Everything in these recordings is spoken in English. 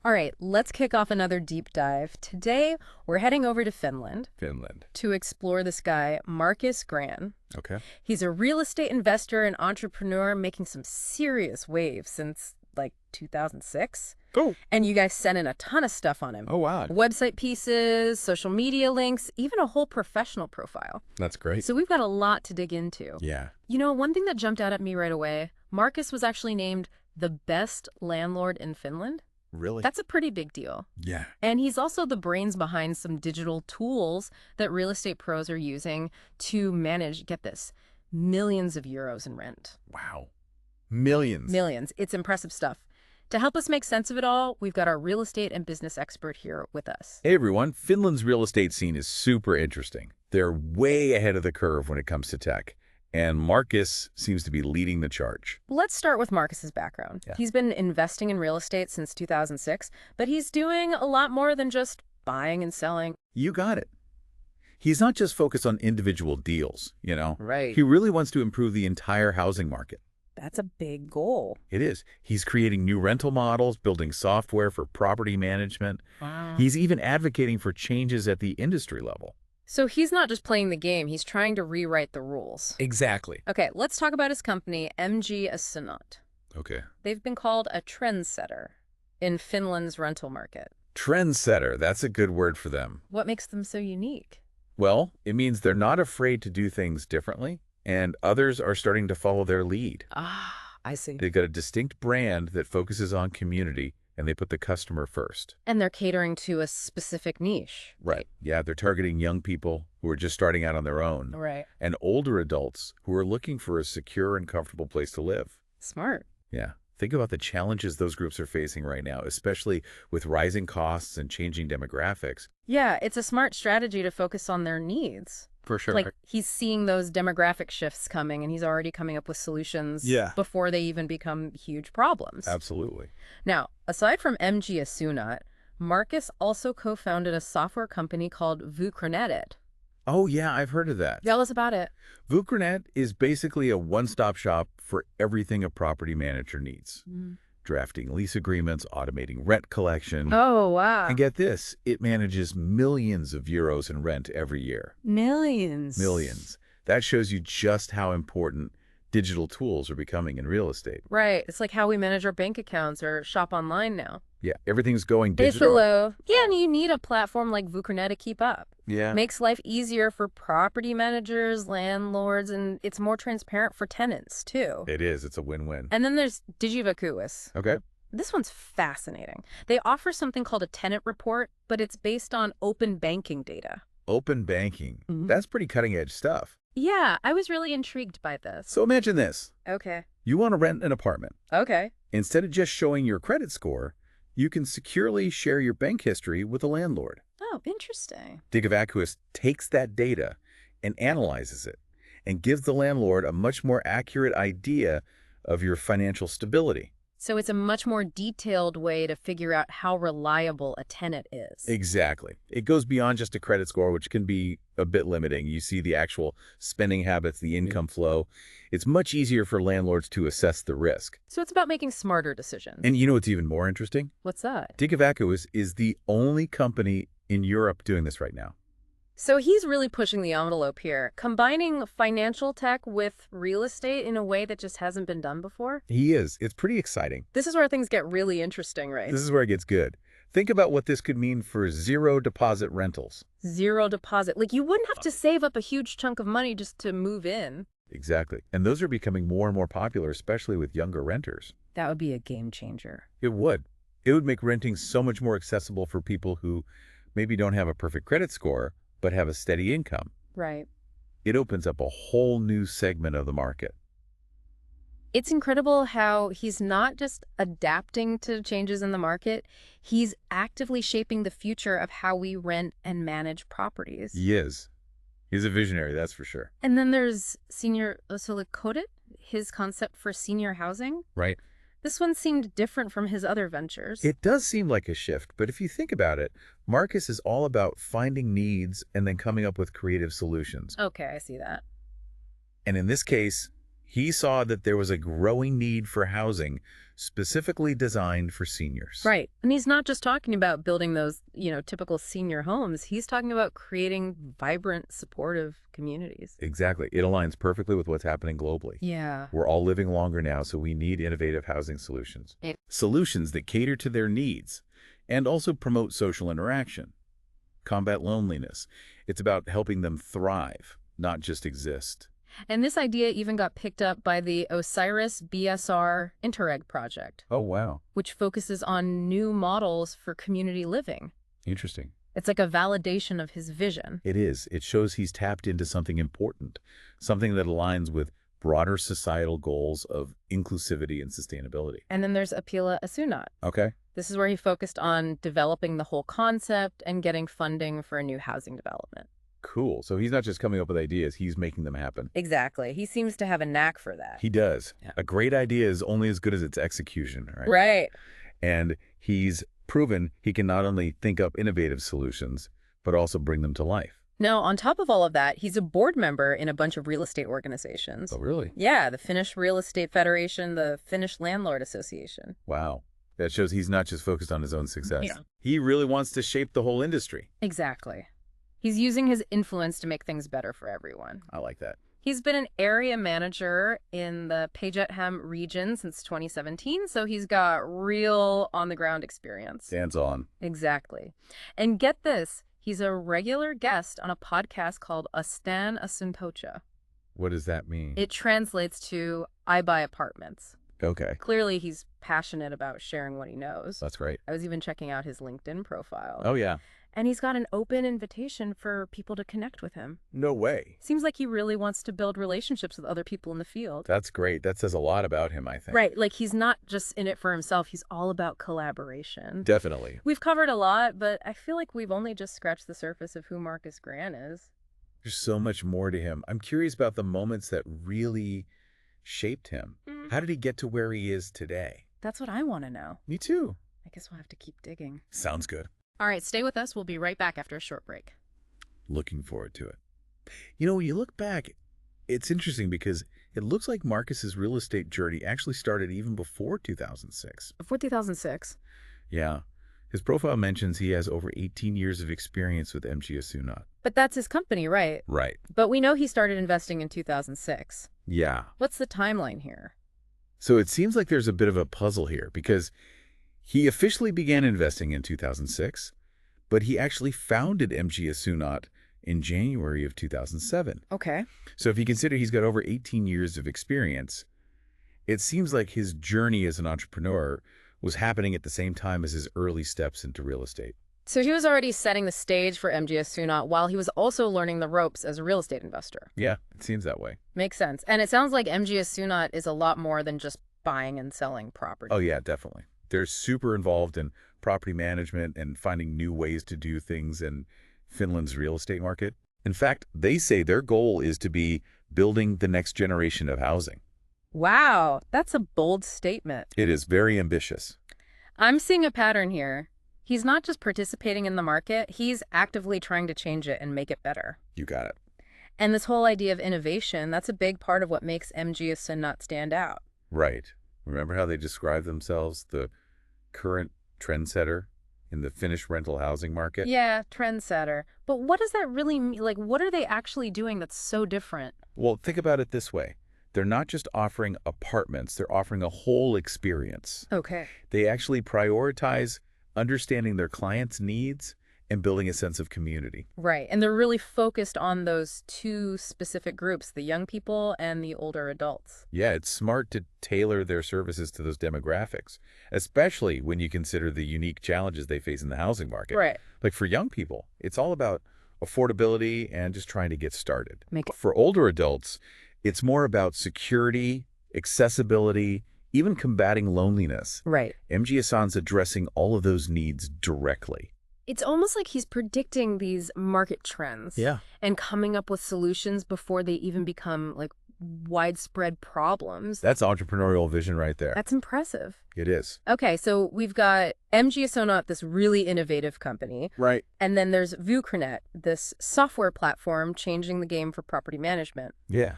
All right, let's kick off another deep dive. Today, we're heading over to Finland to explore this guy, Markus Grahn. Okay. He's a real estate investor and entrepreneur making some serious waves since, like, 2006. Oh. And you guys sent in a ton of stuff on him. Oh, wow. Website pieces, social media links, even a whole professional profile. That's great. So we've got a lot to dig into. Yeah. You know, one thing that jumped out at me right away, Markus was actually named the best landlord in Finland. Really? That's a pretty big deal. Yeah. And he's also the brains behind some digital tools that real estate pros are using to manage, get this, millions of euros in rent. Wow. Millions. Millions. It's impressive stuff. To help us make sense of it all, we've got our real estate and business expert here with us. Hey, everyone. Finland's real estate scene is super interesting. They're way ahead of the curve when it comes to tech. And Markus seems to be leading the charge. Let's start with Markus's background. Yeah. He's been investing in real estate since 2006, but he's doing a lot more than just buying and selling. You got it. He's not just focused on individual deals, you know? Right. He really wants to improve the entire housing market. That's a big goal. It is. He's creating new rental models, building software for property management. Wow. He's even advocating for changes at the industry level. So he's not just playing the game, he's trying to rewrite the rules. Exactly. Okay, let's talk about his company, MG Asunnot. Okay. They've been called a trendsetter in Finland's rental market. Trendsetter, that's a good word for them. What makes them so unique? Well, it means they're not afraid to do things differently, and others are starting to follow their lead. Ah, I see. They've got a distinct brand that focuses on community, and they put the customer first. And they're catering to a specific niche. Right. Yeah, they're targeting young people who are just starting out on their own, Right. and older adults who are looking for a secure and comfortable place to live. Smart. Yeah. Think about the challenges those groups are facing right now, especially with rising costs and changing demographics. Yeah, it's a smart strategy to focus on their needs. For sure. Like, he's seeing those demographic shifts coming, and he's already coming up with solutions before they even become huge problems. Absolutely. Now, aside from MG Asunnot, Markus also co-founded a software company called Vuokranet. Oh, yeah, I've heard of that. Tell us about it. Vuokranet is basically a one-stop shop for everything a property manager needs. Drafting lease agreements, automating rent collection. Oh, wow. And get this, it manages millions of euros in rent every year. Millions. Millions. That shows you just how important digital tools are becoming in real estate. Right. It's like how we manage our bank accounts or shop online now. Yeah, everything's going digital. Hello. Yeah, and you need a platform like Vuokranet to keep up. Yeah. Makes life easier for property managers, landlords, and it's more transparent for tenants, too. It is. It's a win-win. And then there's Digivakuus. Okay. This one's fascinating. They offer something called a tenant report, but it's based on open banking data. Open banking. That's pretty cutting-edge stuff. Yeah, I was really intrigued by this. So imagine this. Okay. You want to rent an apartment. Okay. Instead of just showing your credit score, you can securely share your bank history with the landlord. Oh, interesting. Digivakuus takes that data and analyzes it and gives the landlord a much more accurate idea of your financial stability. So it's a much more detailed way to figure out how reliable a tenant is. Exactly. It goes beyond just a credit score, which can be a bit limiting. You see the actual spending habits, the income flow. It's much easier for landlords to assess the risk. So it's about making smarter decisions. And you know what's even more interesting? What's that? Digivakuus is the only company in Europe doing this right now. So he's really pushing the envelope here, combining financial tech with real estate in a way that just hasn't been done before. He is. It's pretty exciting. This is where things get really interesting, right? This is where it gets good. Think about what this could mean for zero deposit rentals. Zero deposit. Like, you wouldn't have to save up a huge chunk of money just to move in. Exactly. And those are becoming more and more popular, especially with younger renters. That would be a game changer. It would. It would make renting so much more accessible for people who maybe don't have a perfect credit score, but have a steady income. Right. It opens up a whole new segment of the market. It's incredible how he's not just adapting to changes in the market, he's actively shaping the future of how we rent and manage properties. He is. He's a visionary, that's for sure. And then there's his concept for senior housing. Right. This one seemed different from his other ventures. It does seem like a shift, but if you think about it, Markus is all about finding needs and then coming up with creative solutions. Okay, I see that. And in this case, He saw that there was a growing need for housing specifically designed for seniors. Right. And he's not just talking about building those, typical senior homes. He's talking about creating vibrant, supportive communities. Exactly. It aligns perfectly with what's happening globally. Yeah. We're all living longer now, so we need innovative housing solutions. Solutions that cater to their needs and also promote social interaction, combat loneliness. It's about helping them thrive, not just exist. And this idea even got picked up by the Osiris BSR Interreg project. Oh, wow. Which focuses on new models for community living. Interesting. It's like a validation of his vision. It is. It shows he's tapped into something important, something that aligns with broader societal goals of inclusivity and sustainability. And then there's Apila Asunat. Okay. This is where he focused on developing the whole concept and getting funding for a new housing development. Cool. So he's not just coming up with ideas, he's making them happen. Exactly. He seems to have a knack for that. He does. Yeah. A great idea is only as good as its execution, right? Right. And he's proven he can not only think up innovative solutions, but also bring them to life. Now, on top of all of that, he's a board member in a bunch of real estate organizations. Oh, really? Yeah, the Finnish Real Estate Federation, the Finnish Landlord Association. Wow. That shows he's not just focused on his own success. Yeah. He really wants to shape the whole industry. Exactly. He's using his influence to make things better for everyone. I like that. He's been an area manager in the Päijät-Häme region since 2017, so he's got real on-the-ground experience. Hands on. Exactly. And get this, he's a regular guest on a podcast called Astan Asuntocha. What does that mean? It translates to I buy apartments. Okay. Clearly, he's passionate about sharing what he knows. That's great. I was even checking out his LinkedIn profile. Oh, yeah. And he's got an open invitation for people to connect with him. No way. Seems like he really wants to build relationships with other people in the field. That's great. That says a lot about him, I think. Right. Like, he's not just in it for himself. He's all about collaboration. Definitely. We've covered a lot, but I feel like we've only just scratched the surface of who Markus Grahn is. There's so much more to him. I'm curious about the moments that really shaped him. How did he get to where he is today? That's what I want to know. Me too. I guess we'll have to keep digging. Sounds good. All right, stay with us. We'll be right back after a short break. Looking forward to it. You know, when you look back, it's interesting because it looks like Markus's real estate journey actually started even before 2006. Before 2006? Yeah. His profile mentions he has over 18 years of experience with MG Asunat. But that's his company, right? Right. But we know he started investing in 2006. Yeah. What's the timeline here? So it seems like there's a bit of a puzzle here because he officially began investing in 2006, but he actually founded MG Asunat in January of 2007. Okay. So if you consider he's got over 18 years of experience, it seems like his journey as an entrepreneur was happening at the same time as his early steps into real estate. So he was already setting the stage for MG Asunat while he was also learning the ropes as a real estate investor. Yeah, it seems that way. Makes sense. And it sounds like MG Asunat is a lot more than just buying and selling property. Oh, yeah, definitely. They're super involved in property management and finding new ways to do things in Finland's real estate market. In fact, they say their goal is to be building the next generation of housing. Wow, that's a bold statement. It is very ambitious. I'm seeing a pattern here. He's not just participating in the market, he's actively trying to change it and make it better. You got it. And this whole idea of innovation, that's a big part of what makes MG Asunat stand out. Right. Remember how they describe themselves, the current trendsetter in the Finnish rental housing market? Yeah, trendsetter. But what does that really mean? Like, what are they actually doing that's so different? Well, think about it this way. They're not just offering apartments, they're offering a whole experience. Okay. They actually prioritize understanding their clients' needs and building a sense of community. Right. And they're really focused on those two specific groups, the young people and the older adults. Yeah, it's smart to tailor their services to those demographics, especially when you consider the unique challenges they face in the housing market. Right. Like for young people, it's all about affordability and just trying to get started. Make For older adults, it's more about security, accessibility, even combating loneliness. Right. MG Asunat's addressing all of those needs directly. It's almost like he's predicting these market trends. Yeah. And coming up with solutions before they even become like widespread problems. That's entrepreneurial vision right there. That's impressive. It is. Okay, so we've got MG Asunat, this really innovative company. Right. And then there's Vuokranet, this software platform changing the game for property management. Yeah.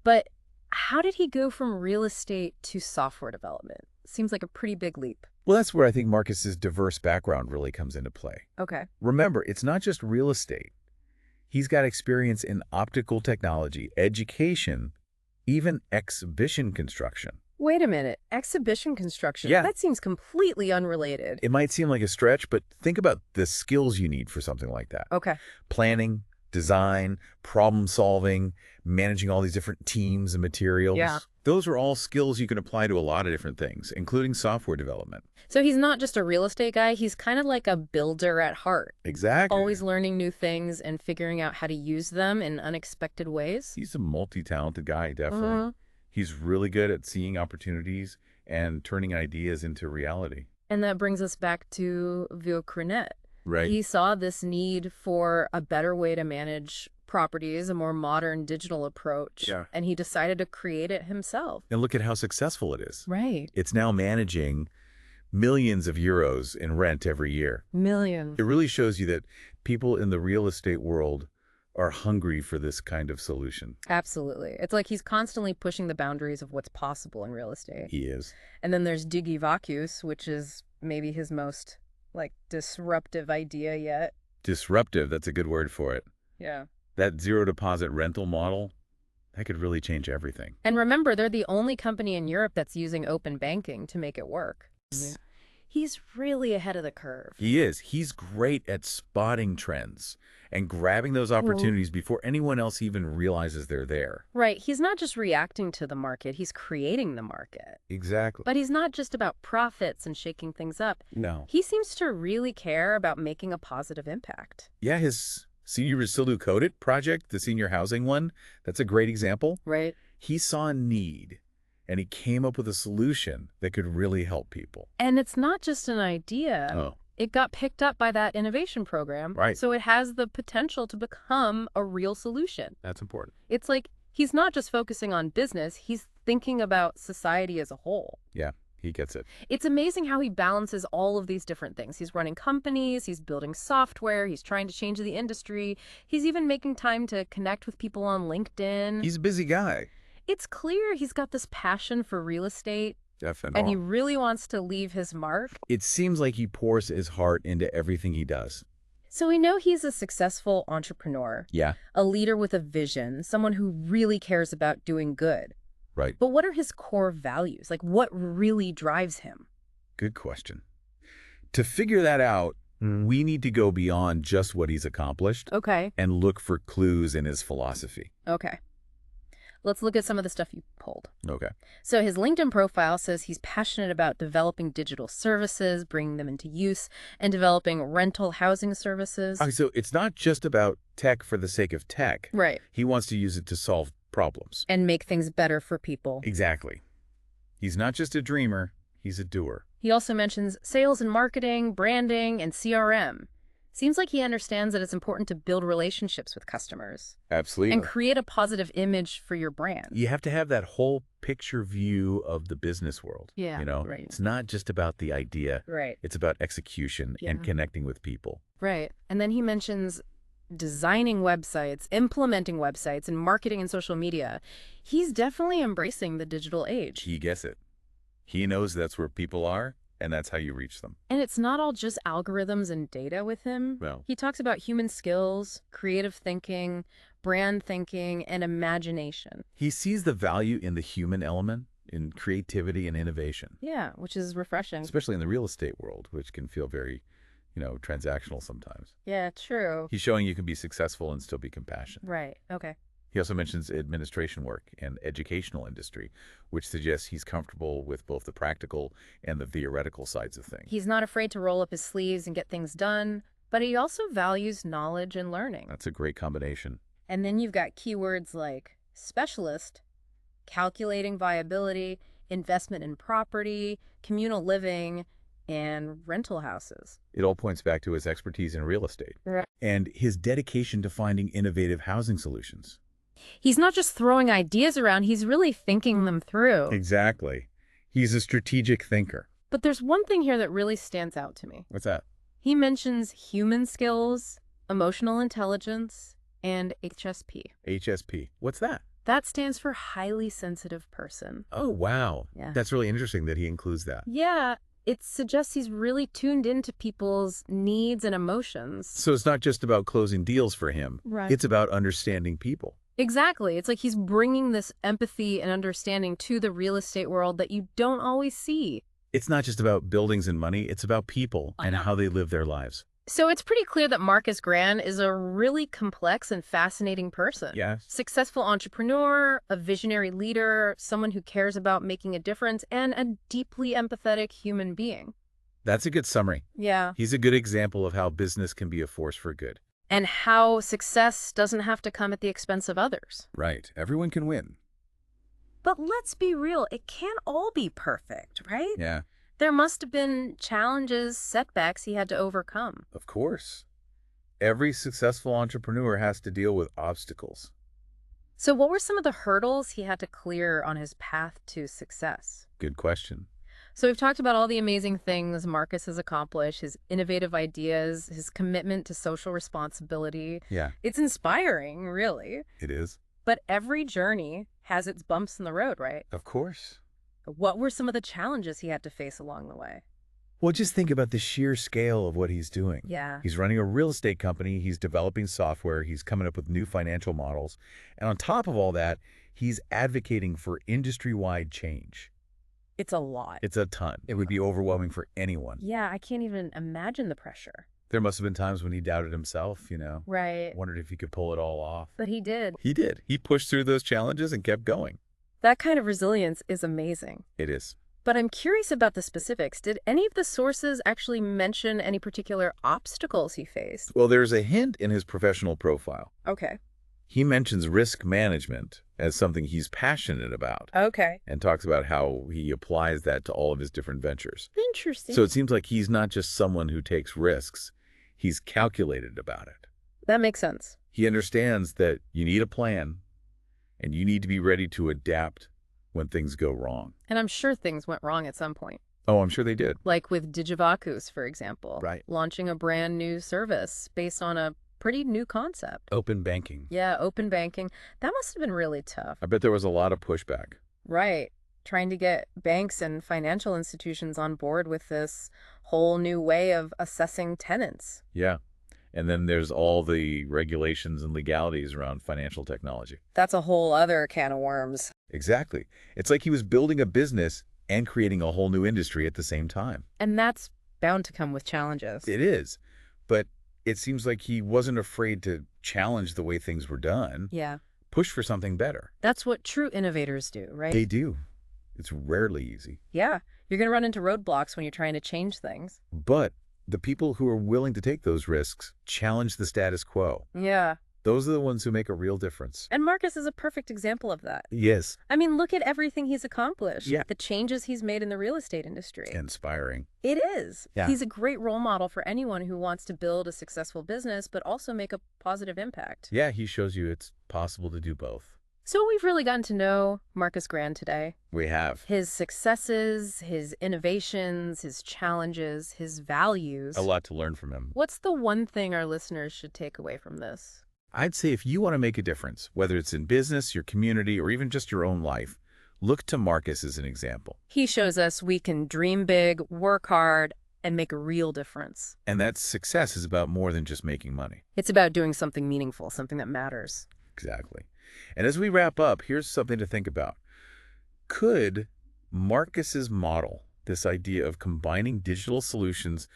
But How did he go from real estate to software development? Seems like a pretty big leap. Well, that's where I think Markus's diverse background really comes into play. Okay. Remember, it's not just real estate. He's got experience in optical technology, education, even exhibition construction. Wait a minute. Exhibition construction? Yeah. That seems completely unrelated. It might seem like a stretch, but think about the skills you need for something like that. Okay. Planning, design, problem solving, managing all these different teams and materials. Yeah. Those are all skills you can apply to a lot of different things, including software development. So he's not just a real estate guy. He's kind of like a builder at heart. Exactly. Always learning new things and figuring out how to use them in unexpected ways. He's a multi-talented guy, definitely. Mm-hmm. He's really good at seeing opportunities and turning ideas into reality. And that brings us back to Vuokranet. Right. He saw this need for a better way to manage properties, a more modern digital approach, Yeah. and he decided to create it himself. And look at how successful it is. Right. It's now managing millions of euros in rent every year. Millions. It really shows you that people in the real estate world are hungry for this kind of solution. Absolutely. It's like he's constantly pushing the boundaries of what's possible in real estate. He is. And then there's Digivakuus, which is maybe his most, disruptive idea yet. Disruptive, that's a good word for it. Yeah. That zero deposit rental model, that could really change everything. And remember, they're the only company in Europe that's using open banking to make it work. Yeah. He's really ahead of the curve. He is. He's great at spotting trends and grabbing those opportunities before anyone else even realizes they're there. Right. He's not just reacting to the market. He's creating the market. Exactly. But he's not just about profits and shaking things up. No. He seems to really care about making a positive impact. Yeah, his Senior Residu Coded project, the senior housing one, that's a great example. Right. He saw a need, and he came up with a solution that could really help people. And it's not just an idea. Oh. It got picked up by that innovation program. Right. So it has the potential to become a real solution. That's important. It's like he's not just focusing on business, he's thinking about society as a whole. Yeah, he gets it. It's amazing how he balances all of these different things. He's running companies, he's building software, he's trying to change the industry. He's even making time to connect with people on LinkedIn. He's a busy guy. It's clear he's got this passion for real estate. Definitely. And he really wants to leave his mark. It seems like he pours his heart into everything he does. So we know he's a successful entrepreneur. Yeah. A leader with a vision, someone who really cares about doing good. Right. But what are his core values? What really drives him? Good question. To figure that out, we need to go beyond just what he's accomplished. Okay. And look for clues in his philosophy. Okay. Let's look at some of the stuff you pulled. Okay. So his LinkedIn profile says he's passionate about developing digital services, bringing them into use, and developing rental housing services. Okay, so it's not just about tech for the sake of tech. Right. He wants to use it to solve problems. And make things better for people. Exactly. He's not just a dreamer, he's a doer. He also mentions sales and marketing, branding, and CRM. Seems like he understands that it's important to build relationships with customers. Absolutely. And create a positive image for your brand. You have to have that whole picture view of the business world. Yeah, Right. It's not just about the idea. Right. It's about execution and connecting with people. Right. And then he mentions designing websites, implementing websites, and marketing and social media. He's definitely embracing the digital age. He gets it. He knows that's where people are, and that's how you reach them. And it's not all just algorithms and data with him. Well. He talks about human skills, creative thinking, brand thinking, and imagination. He sees the value in the human element, in creativity and innovation. Yeah, which is refreshing. Especially in the real estate world, which can feel very, transactional sometimes. Yeah, true. He's showing you can be successful and still be compassionate. Right, okay. He also mentions administration work and educational industry, which suggests he's comfortable with both the practical and the theoretical sides of things. He's not afraid to roll up his sleeves and get things done, but he also values knowledge and learning. That's a great combination. And then you've got keywords like specialist, calculating viability, investment in property, communal living, and rental houses. It all points back to his expertise in real estate. Right. And his dedication to finding innovative housing solutions. He's not just throwing ideas around, he's really thinking them through. Exactly. He's a strategic thinker. But there's one thing here that really stands out to me. What's that? He mentions human skills, emotional intelligence, and HSP. HSP. What's that? That stands for highly sensitive person. Oh, wow. Yeah. That's really interesting that he includes that. Yeah, it suggests he's really tuned into people's needs and emotions. So it's not just about closing deals for him. Right. It's about understanding people. Exactly. It's like he's bringing this empathy and understanding to the real estate world that you don't always see. It's not just about buildings and money. It's about people and how they live their lives. So it's pretty clear that Markus Grahn is a really complex and fascinating person. Yes. Successful entrepreneur, a visionary leader, someone who cares about making a difference, and a deeply empathetic human being. That's a good summary. Yeah. He's a good example of how business can be a force for good. And how success doesn't have to come at the expense of others. Right. Everyone can win. But let's be real, it can't all be perfect, right? Yeah, There must have been challenges, setbacks he had to overcome. of course. Every successful entrepreneur has to deal with obstacles. So what were some of the hurdles he had to clear on his path to success? Good question. So we've talked about all the amazing things Markus has accomplished, his innovative ideas, his commitment to social responsibility. Yeah, It's inspiring, really. it is. But every journey has its bumps in the road, right? Of course. What were some of the challenges he had to face along the way? Well, just think about the sheer scale of what he's doing. Yeah. He's running a real estate company. He's developing software. He's coming up with new financial models. And on top of all that, he's advocating for industry-wide change. It's a lot. It's a ton. It would be overwhelming for anyone. Yeah, I can't even imagine the pressure. There must have been times when he doubted himself, Right. wondered if he could pull it all off. But he did. He did. He pushed through those challenges and kept going. That kind of resilience is amazing. It is. But I'm curious about the specifics. Did any of the sources actually mention any particular obstacles he faced? Well, there's a hint in his professional profile. Okay. He mentions risk management as something he's passionate about Okay. and talks about how he applies that to all of his different ventures. Interesting. So it seems like he's not just someone who takes risks. He's calculated about it. That makes sense. He understands that you need a plan and you need to be ready to adapt when things go wrong. And I'm sure things went wrong at some point. Oh, I'm sure they did. Like with Digivakuus, for example. Right. Launching a brand new service based on a pretty new concept. Open banking. Yeah, open banking. That must have been really tough. I bet there was a lot of pushback. Right. Trying to get banks and financial institutions on board with this whole new way of assessing tenants. Yeah. And then there's all the regulations and legalities around financial technology. That's a whole other can of worms. Exactly. It's like he was building a business and creating a whole new industry at the same time. And that's bound to come with challenges. It is. But it seems like he wasn't afraid to challenge the way things were done. Yeah. Push for something better. That's what true innovators do, right? They do. It's rarely easy. Yeah. You're going to run into roadblocks when you're trying to change things. But the people who are willing to take those risks challenge the status quo. Yeah. Those are the ones who make a real difference. And Markus is a perfect example of that. Yes. I mean, look at everything he's accomplished. Yeah. The changes he's made in the real estate industry. Inspiring. It is. Yeah. He's a great role model for anyone who wants to build a successful business, but also make a positive impact. Yeah, he shows you it's possible to do both. So we've really gotten to know Markus Grahn today. We have. His successes, his innovations, his challenges, his values. A lot to learn from him. What's the one thing our listeners should take away from this? I'd say if you want to make a difference, whether it's in business, your community, or even just your own life, look to Markus as an example. He shows us we can dream big, work hard, and make a real difference. And that success is about more than just making money. It's about doing something meaningful, something that matters. Exactly. And as we wrap up, here's something to think about. Could Markus's model, this idea of combining digital solutions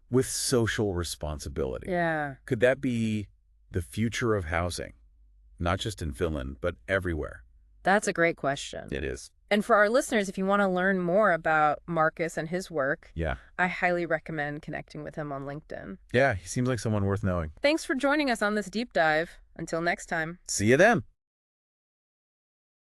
with social responsibility, Yeah. could that be the future of housing? Not just in Finland, but everywhere. That's a great question. It is. And for our listeners, if you want to learn more about Markus and his work, Yeah. I highly recommend connecting with him on LinkedIn. Yeah, he seems like someone worth knowing. Thanks for joining us on this deep dive. Until next time. See you then.